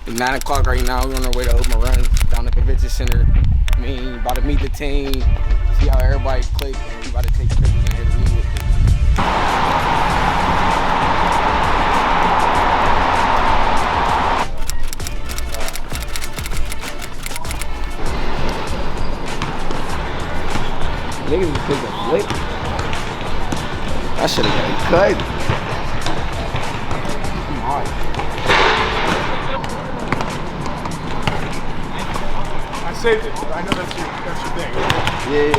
It's 9 o'clock right now. We're on our way to open a run down the convention center. About to meet the team, see how everybody click, and we about to take pictures in here to meet with them. Niggas is taking a flip. I should have got it cut. Come on. I saved it. I know that's your thing. Yeah.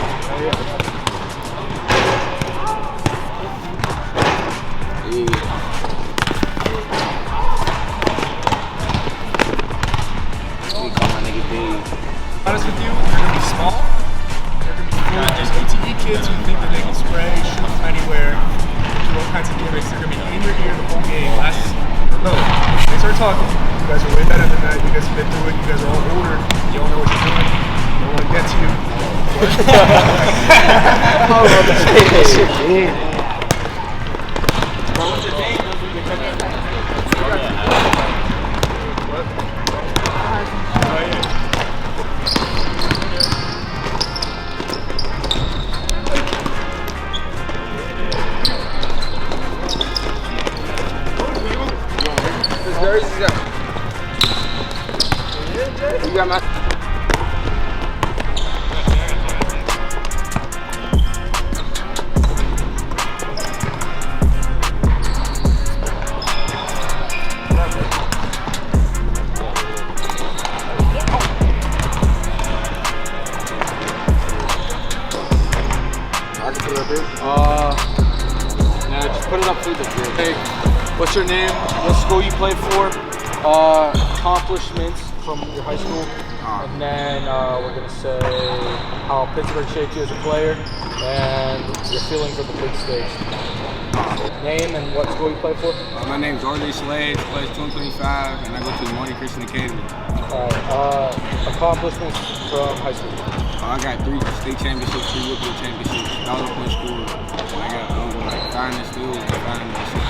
We call my nigga Dave. Honest with you, they're gonna be small. They're gonna be full of just ATE kids who think that they can spray, shoot from anywhere, do all kinds of gimmicks. They're gonna be in your ear the whole game. No, they start talking. You guys are way better than that. You guys have been through it. You guys are all older. You don't know what you're doing. No one gets you. Oh, that shit, yeah. What's your name? What? Oh, yeah. You got my. I can put it up here. Nah, just put it up through the grid. Hey, what's your name? What school you play for? Accomplishments from your high school. And then we're gonna say how Pittsburgh shaped you as a player and your feelings of the big stage. Name and what school you play for? My name's RJ Slade, plays 225, and I go to the Morning Christian Academy. Alright, accomplishments from high school. I got 3 state championships, 3 Whitfield championships, $1 score, and I got like 5 in the field and 5 in the shit.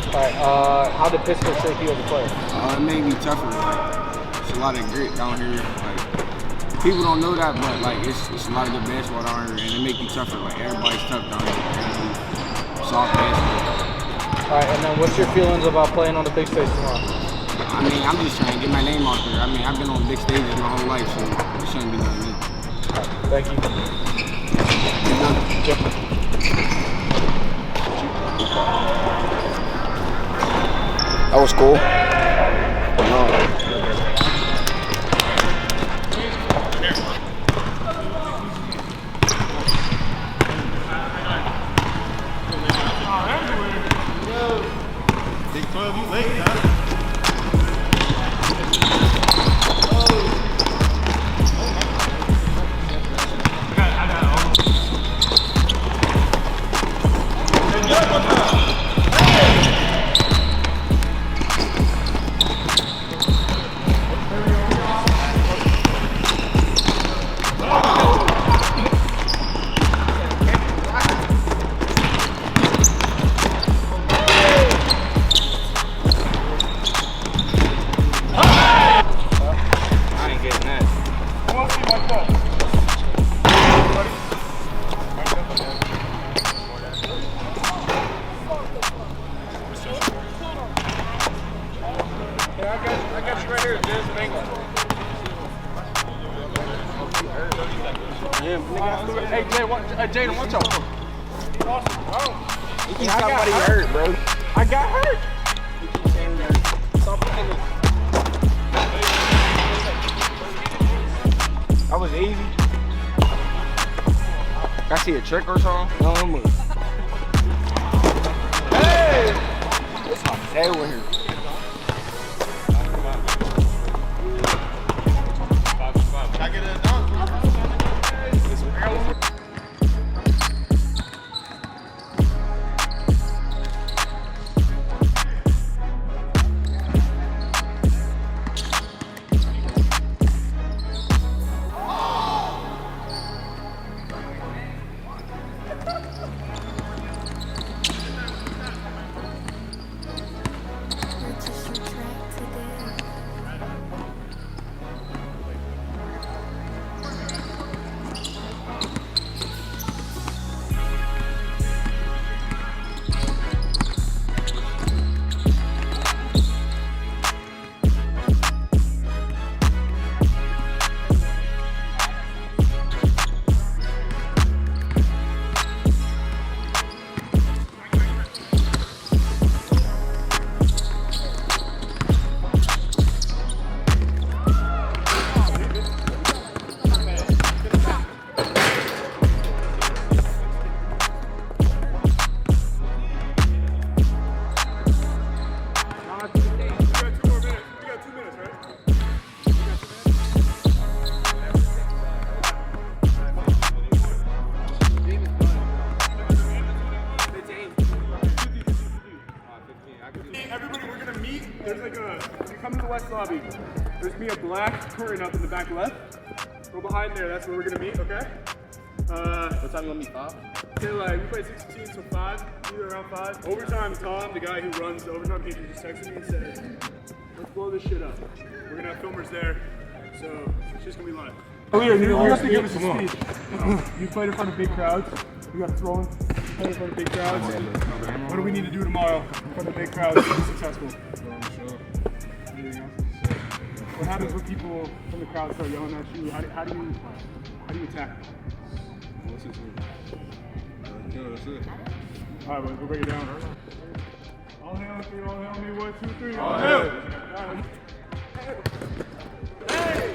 Alright, how did Pittsburgh shape you as a player? It made me tougher. Like, it's a lot of grit down here. Like, people don't know that, but like it's a lot of good basketball down here, and it make you tougher. Like everybody's tough down here. Soft basketball. Alright, and then what's your feelings about playing on the big stage tomorrow? I mean, I'm just trying to get my name out there. I mean, I've been on big stages my whole life, so it shouldn't be nothing new. Thank you. That was cool. Big 12, you late, huh? I got you right here. There's an angle. Hey, Jaden, watch out. He's somebody hurt, bro. I got hurt. That was easy. I see a trick or something? No, move. Hey! It's hot as hell in here. Can I get a dunk? lobby. There's gonna be a black curtain up in the back left. Go behind there, that's where we're gonna meet, okay? What time you want me, 5? Okay, like, we play 16, so 5, either around 5. Overtime, Tom, the guy who runs the overtime page, just texted me and said, let's blow this shit up. We're gonna have filmers there, so it's just gonna be live. Oh, here, here's to give us a speech. You played in front of big crowds. You got to throw in front of big crowds. What do we need to do tomorrow in front of big crowds to be successful? What happens when people from the crowd start yelling at you? How do you attack? That's it. All right, we'll break it down. All hail me, 1, 2, 3. All hail. Hey!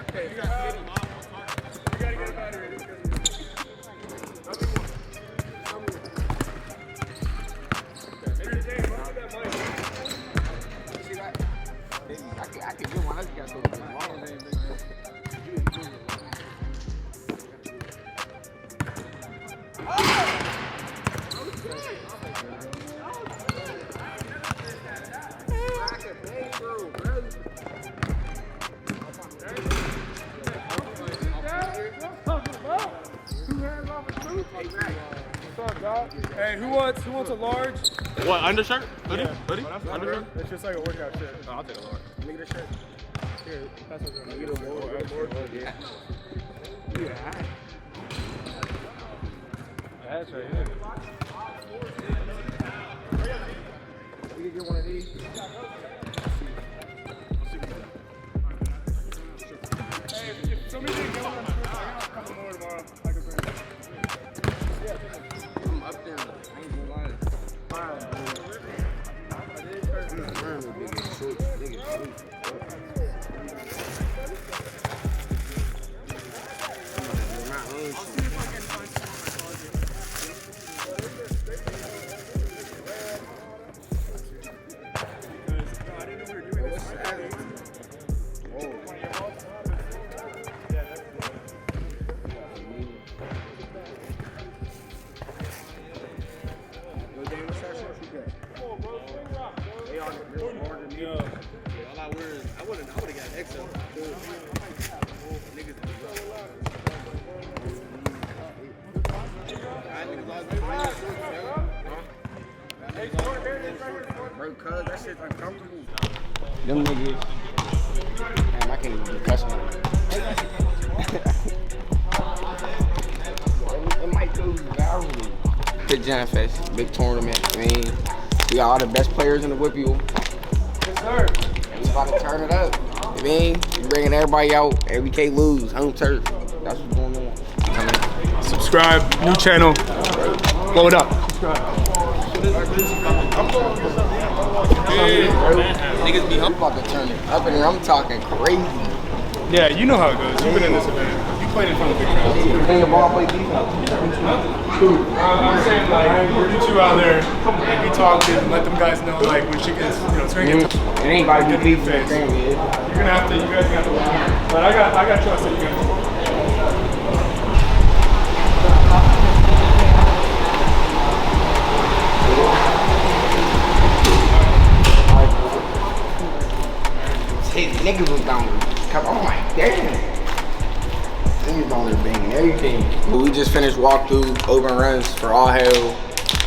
Okay, you gotta get a battery. I can get one. I just got to go to the mall. Hey, who wants a large? What, undershirt? Hoodie? Yeah. Hoodie? That's Undershirt? It's just like a workout shirt. Oh, I'll take a large. Let me get a shirt. Here, pass it around. Get a board. Yeah. That's right here. We can get one of these. Hey, if somebody didn't get one, I'm sure I got a couple more tomorrow. I can bring. I'm up there. I ain't gonna lie. Bro, cuz that shit's uncomfortable. Them niggas. Damn, I can't even be cussing. It might go virally. Big Giant Fest, big tournament. I mean, we got all the best players in the Whippeal. Yes, sir. And we about to turn it up. I mean, we bringing everybody out, and we can't lose. Home turf. That's what's going on. Subscribe, new channel. Blow it up. Niggas be about to turn it up, and I'm talking crazy. Yeah, you know how it goes. You've been in this event. You played in front of big crowds. Play the ball, play defense. I'm saying, like, you two out there, like, be talking, let them guys know, like, when shit gets, you know, it's gonna get tough. It ain't about to be Face. face. You're gonna have to, you guys have to learn. But I got trust that you guys. His niggas was down there. Come on, like, damn. Niggas down there banging everything. But we just finished walkthrough, open runs for all hell.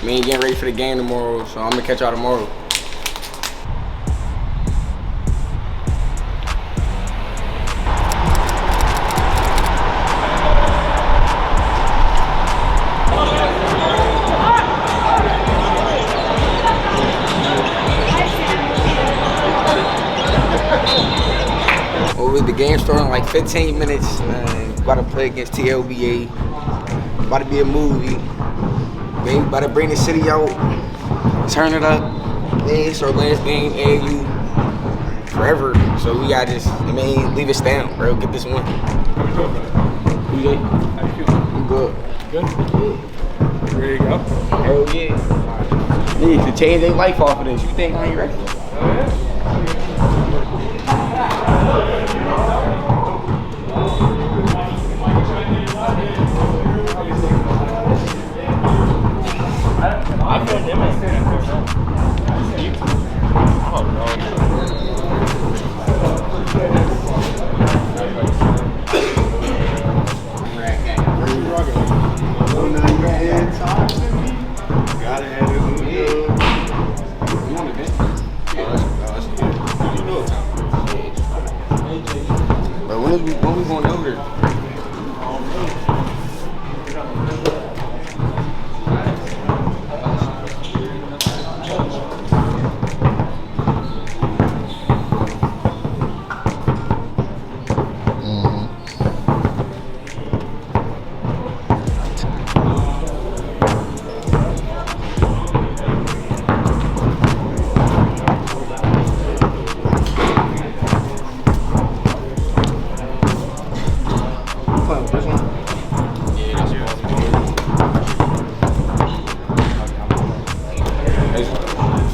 Me and getting ready for the game tomorrow, so I'm gonna catch y'all tomorrow. With the game starting in like 15 minutes, man. About to play against TLBA. About to be a movie. Man, about to bring the city out. Turn it up. Man, it's our last game, AU forever. So we gotta just, I mean, leave it down, bro. Get this one. You good? How you feeling? I'm good. Good? Ready to go? Hell yeah. Niggas can change their life off of this. You think I ain't ready? Oh, yeah? I feel different. Oh no. we going over there?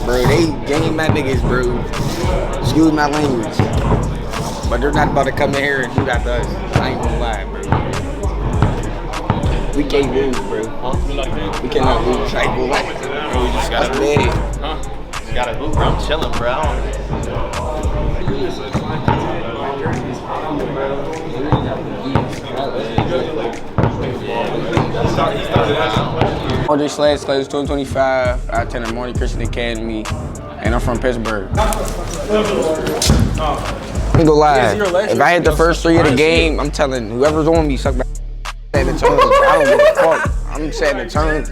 Bro, they game my niggas, bro. Excuse my language. But they're not about to come in here and shoot at us. I ain't gonna lie, bro. We can't lose, bro. Huh? We cannot lose. I ain't gonna lie. Bro, we just gotta bad. Huh? Just gotta hoop, bro. I'm chilling, bro. Audrey Slash, class 2025. I attend the Morning Christian Academy, and I'm from Pittsburgh. I'm gonna lie. If I hit the first 3 of the game, I'm telling whoever's on me, suck my setting the tone. I don't give a fuck. I'm setting the tone.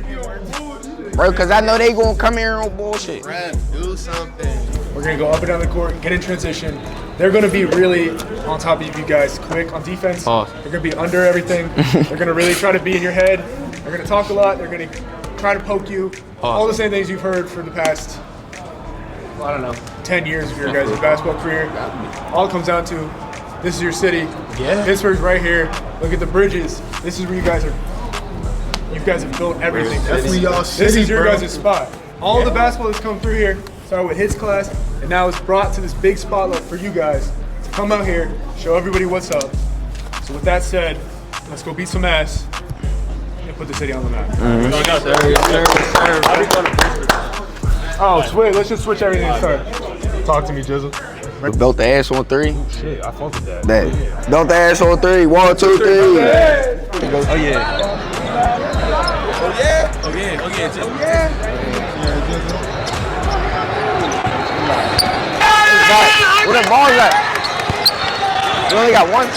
Bro, because I know they gonna come here on bullshit. Ref, do something. We're going to go up and down the court, get in transition. They're going to be really on top of you guys quick on defense. They're going to be under everything. They're going to really try to be in your head. They're going to talk a lot. They're going to try to poke you. All the same things you've heard for the past, I don't know, 10 years of your guys' basketball career. All it comes down to, this is your city. Yeah. Pittsburgh's right here. Look at the bridges. This is where you guys are. You guys have built everything. Definitely y'all city, This is your bro. guys' spot. All the basketball that's come through here started with his class, and now it's brought to this big spotlight for you guys to come out here, show everybody what's up. So with that said, let's go beat some ass and put the city on the map. Oh, switch. Let's just switch everything and start. Talk to me, Jizzle. Belt the ass on 3. Shit, I fuck with that. Belt the ass on 3. 1, 2, 3. Oh, yeah. Oh, yeah. Where the ball's at? We only got 1.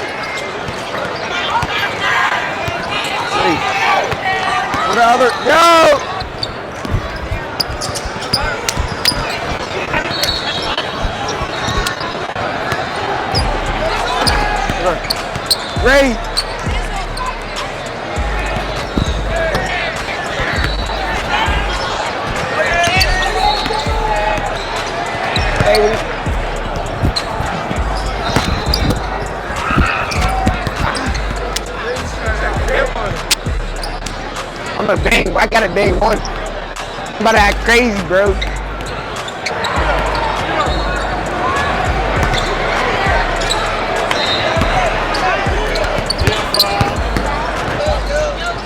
Where the other? Yo! Ray! Hey, I'm a bang. I got a bang 1. I'm about to act crazy, bro.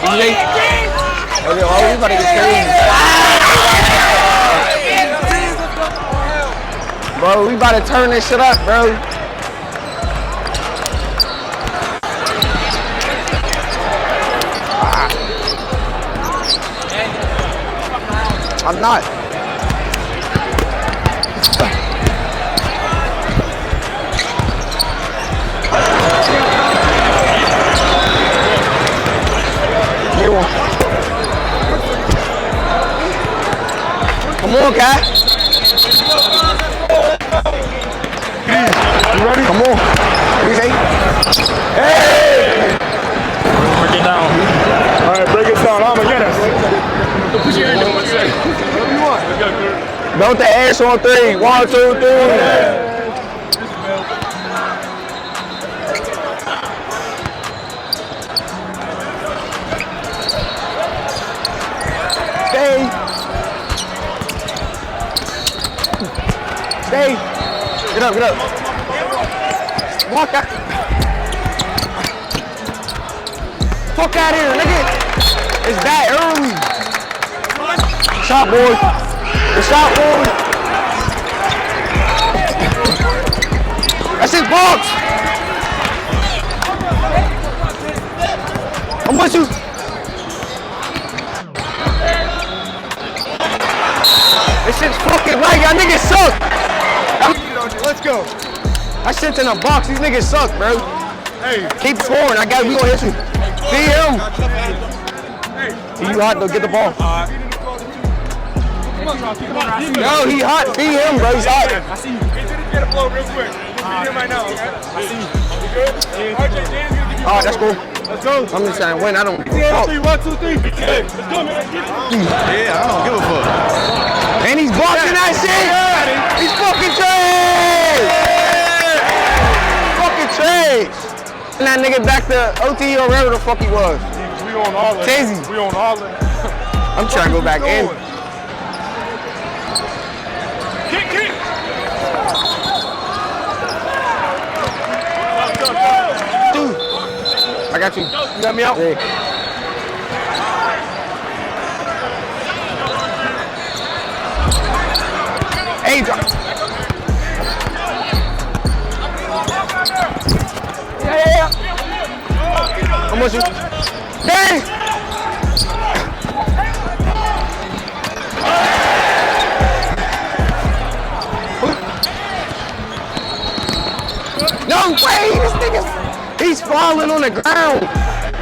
Oh, we about to get crazy. Bro, we about to turn this shit up, bro. I'm not. Get one. Come on, guy. You ready? Come on. Hey! Break it down. All right, break it down. I'm gonna get us. Put your hand down. Whatever you want. Belt the ass on 3. 1, 2, 3. Stay. Get up, get up. Walk out. Fuck out here, nigga. It's that early. Shot, boy. The shot, boy. That's his box. I'm with you. This shit's fucking right. Y'all niggas suck. Let's go. That shit's in a box. These niggas suck, bro. Keep scoring. We gonna hit you. Feed him. You hot though? Get the ball. Yo, he hot. Feed him, bro. He's hot. I see you. Get a blow real quick. Feed him right now, okay? I see you. You good? RJ, Dan's gonna give you. All right, that's cool. Let's go. I'm just trying to win. I don't. Yeah, 1, 2, 3. Hey, let's go, man. Yeah, I don't give a fuck. And he's blocking that shit. He's fucking trash. Fucking trash. And that nigga back to OT or wherever the fuck he was. We on all of it. Tazy. We on all of it. I'm trying to go back in. Kick. Dude, I got you. You got me out? Yeah. Hey, yeah. I'm with you. Hey! No way! This nigga, he's falling on the ground.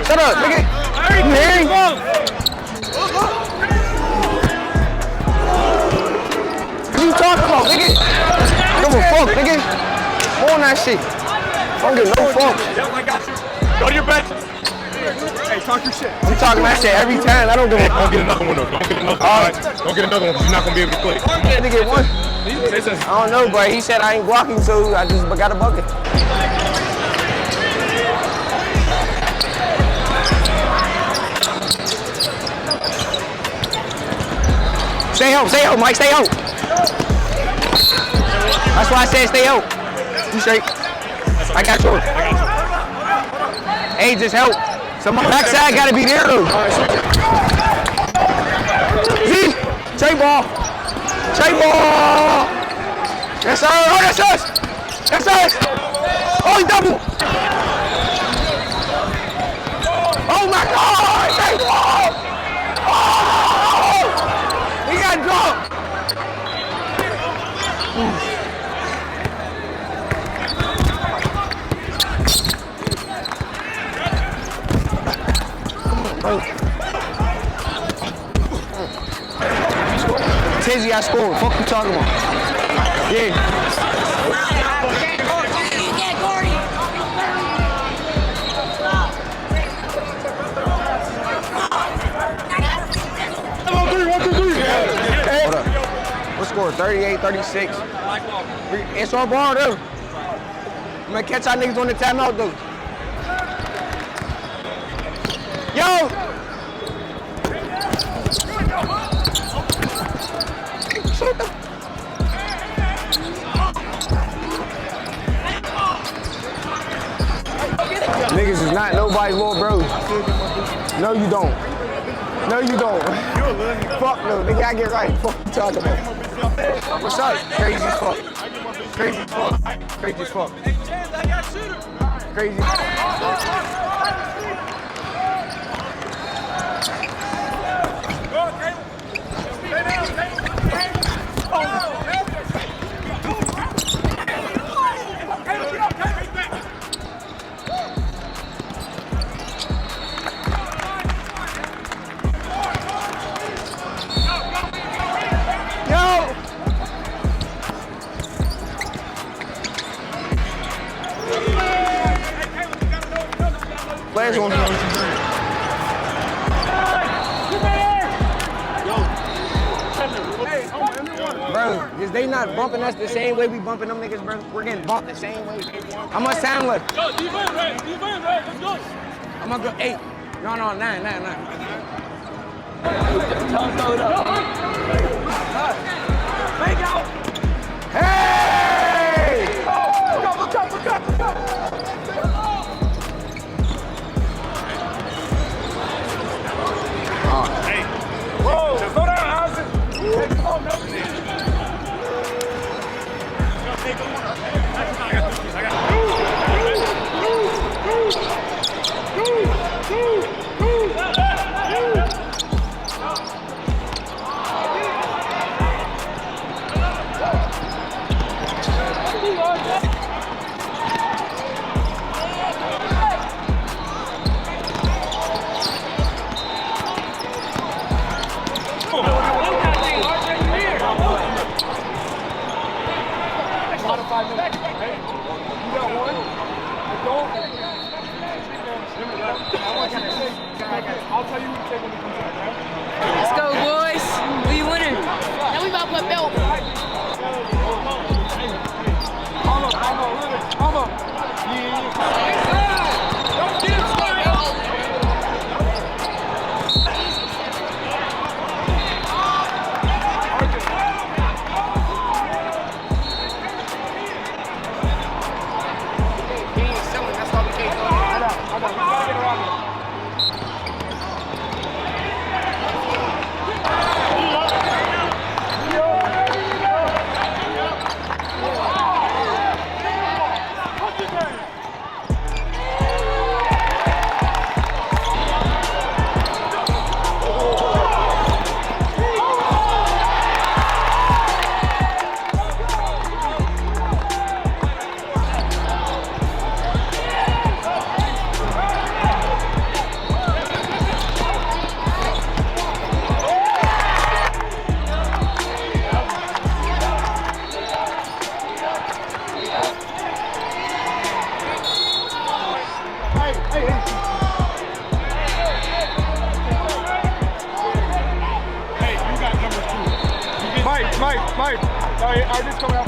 Shut up, nigga. You hear him? What you talking about, nigga? Give a fuck, nigga. More on that shit. Don't get no fuck. I got you. Go to your bench. Hey, talk your shit. I'm talking that shit every time. I don't give a fuck. Don't get another one though. Don't get another one. All right. Don't get another one because you're not gonna be able to play. Had to get one. I don't know, but he said I ain't blocking, so I just got a bucket. Stay home, Mike, stay home. That's why I said stay home. You straight. I got yours. Hey, just help. So my backside gotta be there though. Z, trade ball. Yes, sir. Oh, that's us. Oh, he double. Oh my God, trade ball. Oh, he got dropped. Tizzy, I scored. Fuck you talking about? Yeah. What up? What score? 38, 36. It's our ball though. I'm gonna catch our niggas on the timeout though. Yo! Niggas is not nobody's little bro. No, you don't. Fuck no, nigga, I get right. Fuck you talking about. What's up? Crazy as fuck. Crazy. Players on. Bro, is they not bumping us the same way we bumping them niggas, bro? We're getting bumped the same way. How much time left? Yo, defense, let's go. I'm gonna go 8. No, 9. Hey! Whoa, slow down, Allison. Mike. Sorry, I'm just coming out.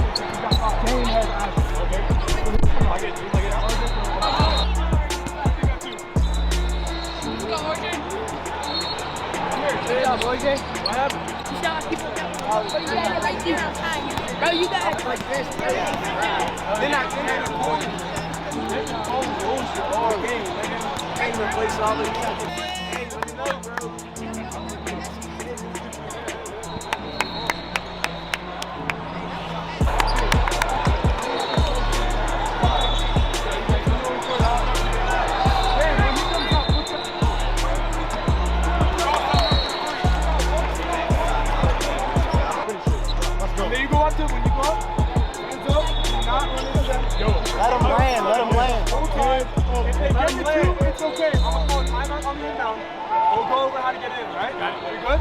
Game has asked. Okay. I get it. Good job, OJ. What happened? You gotta right there on time. Bro, you got it like this. Then all game. Can't replace all the hey, let me know, bro. Let him land. If they get to two, it's okay. I'm going to call timeout on the inbound. We'll go over how to get in, right? Got it. You good?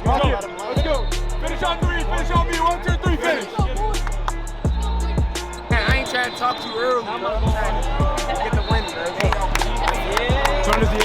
Let's go. Finish on three. Finish on me. 1, 2, 3, finish. Man, I ain't trying to talk too early, bro. I'm trying to get the win, bro. Turn this up.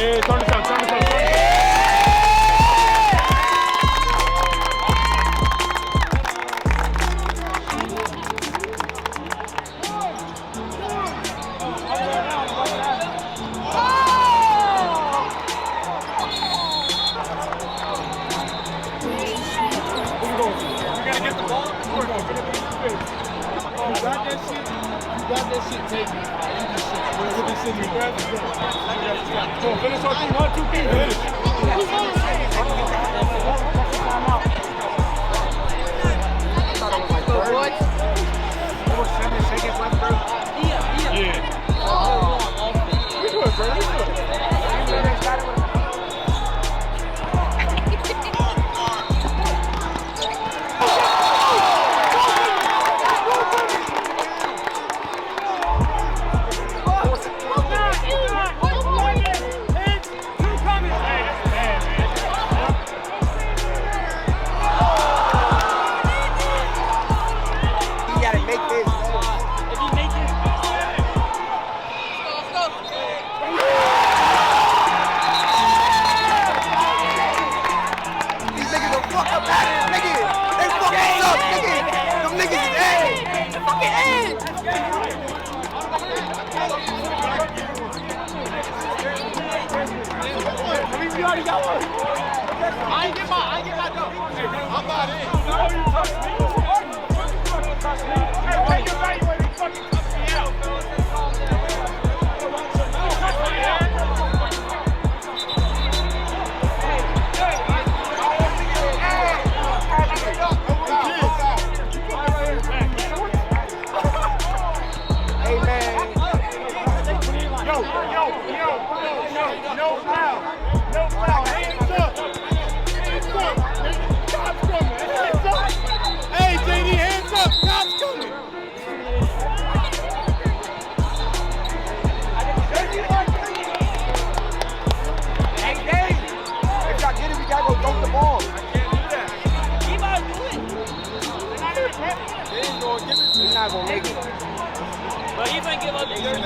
Finish on three. 1, 2, 3, finish. You already got one. I ain't get my dough. I'm not in. Hey, you're right. You fucking cussed me out. Hey, man. Yo, no foul. No foul. Hands up. Cops coming. Hands up. Hey, JD, hands up. Cops coming. Hey, Dave. If y'all get it, we gotta go dunk the ball. I can't do that. He about to do it. They ain't gonna give it to you. He's not gonna make it. But he might give up the jersey.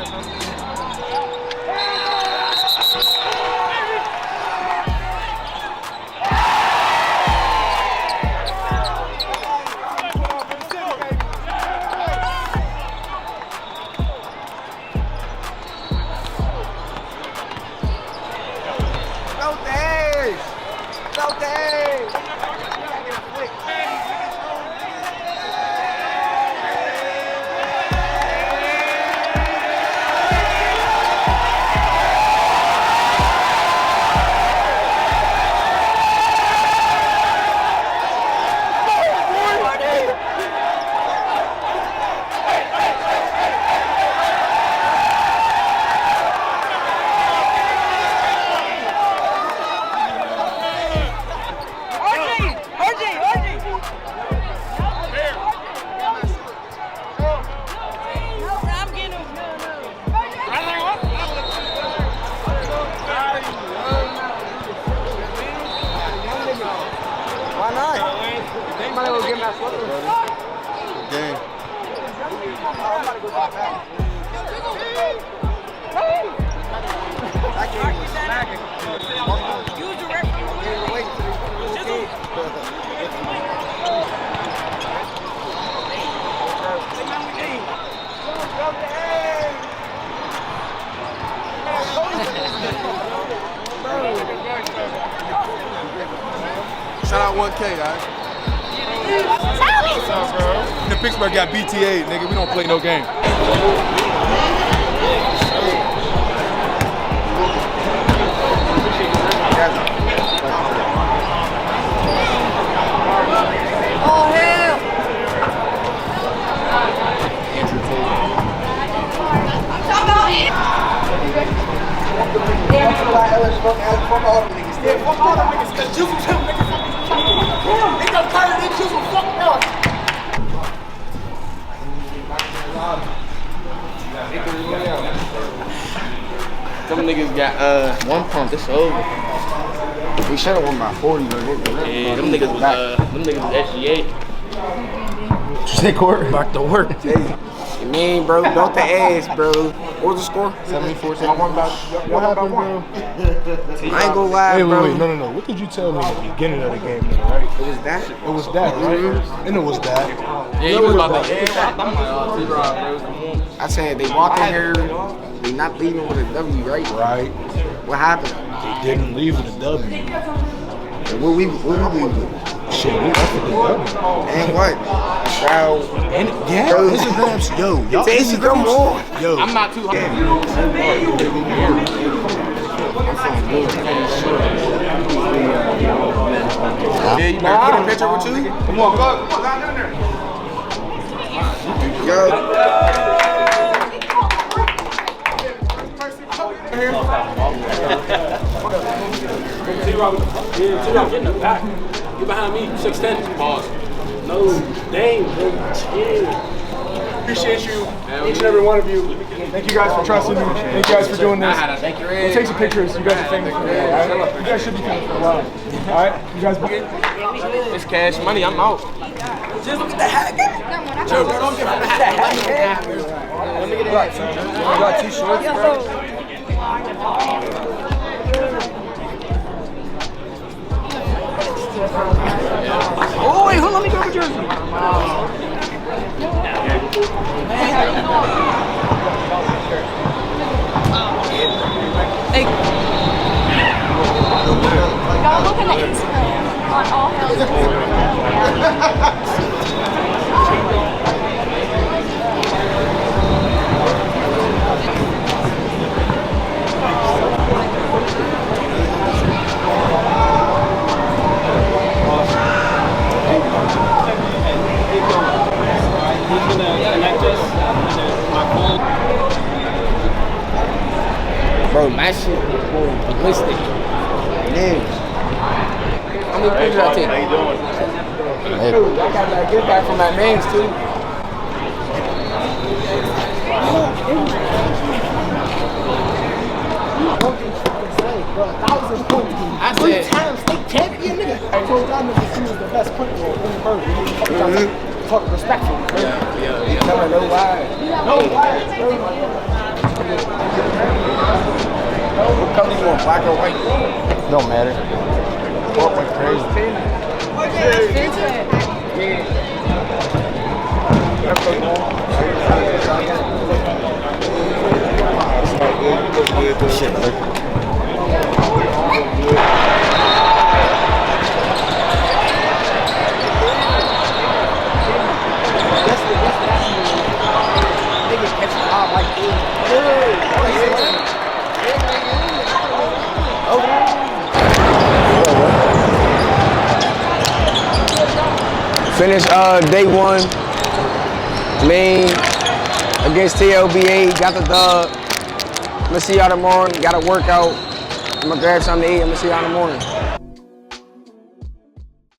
Why not? They might as well give him that sweater. Game. I'm about to go back out. That game was smacking. Use the referee. Wait till he Shout out 1K, guys. The Pittsburgh got BTA, nigga. We don't play no game. Oh, hell. Them niggas got one pump. It's over. We should have won by 40. Yeah, them niggas was SGA. Say court. Back to work. You mean, bro? Don't the ass, bro. What was the score? 74-74. What happened, bro? I ain't gonna lie, bro. Wait. No. What did you tell me at the beginning of the game, nigga, right? It was that. It was that, right? And it was that. Yeah, you was about to. I said they walk in here. They not leaving with a W, right? Right. What happened? They didn't leave with a W. What we leave with? Shit, we left with a W. And what? Bro. And yeah, Instagram's yo, y'all Instagram on. Yo. I'm not too high. Yeah, you better get a picture with you. Come on, go down there. Yo. T-Rock, get in the back. Get behind me. 6'10". Pause. No. Dang, bro. Chill. Appreciate you, each and every one of you. Thank you guys for trusting me. Thank you guys for doing this. We'll take some pictures. You guys are famous. You guys should be famous for a while. All right? You guys be It's cash money. I'm out. Just look at the hat. Joe, bro, don't give him the hat. Let me get that. You got 2 shorts, bro? Oh, wait, hold on, let me grab a jersey. Hey. Y'all look at the Instagram on all Bro, my shit was going ballistic. Yeah. How many pictures I take? How you doing? Hey. I got that gift back from my mans too. I said 3 times state champion, nigga. I told y'all niggas he was the best point guard in the world. Talk respectful. yeah. Never know why. No, why? What color you want, black or white? Don't matter. What went crazy? Shit, man. Finish day 1, Maine against TLBA, got the dub. I'm gonna see y'all tomorrow, got a workout. I'm gonna grab something to eat, I'm gonna see y'all in the morning.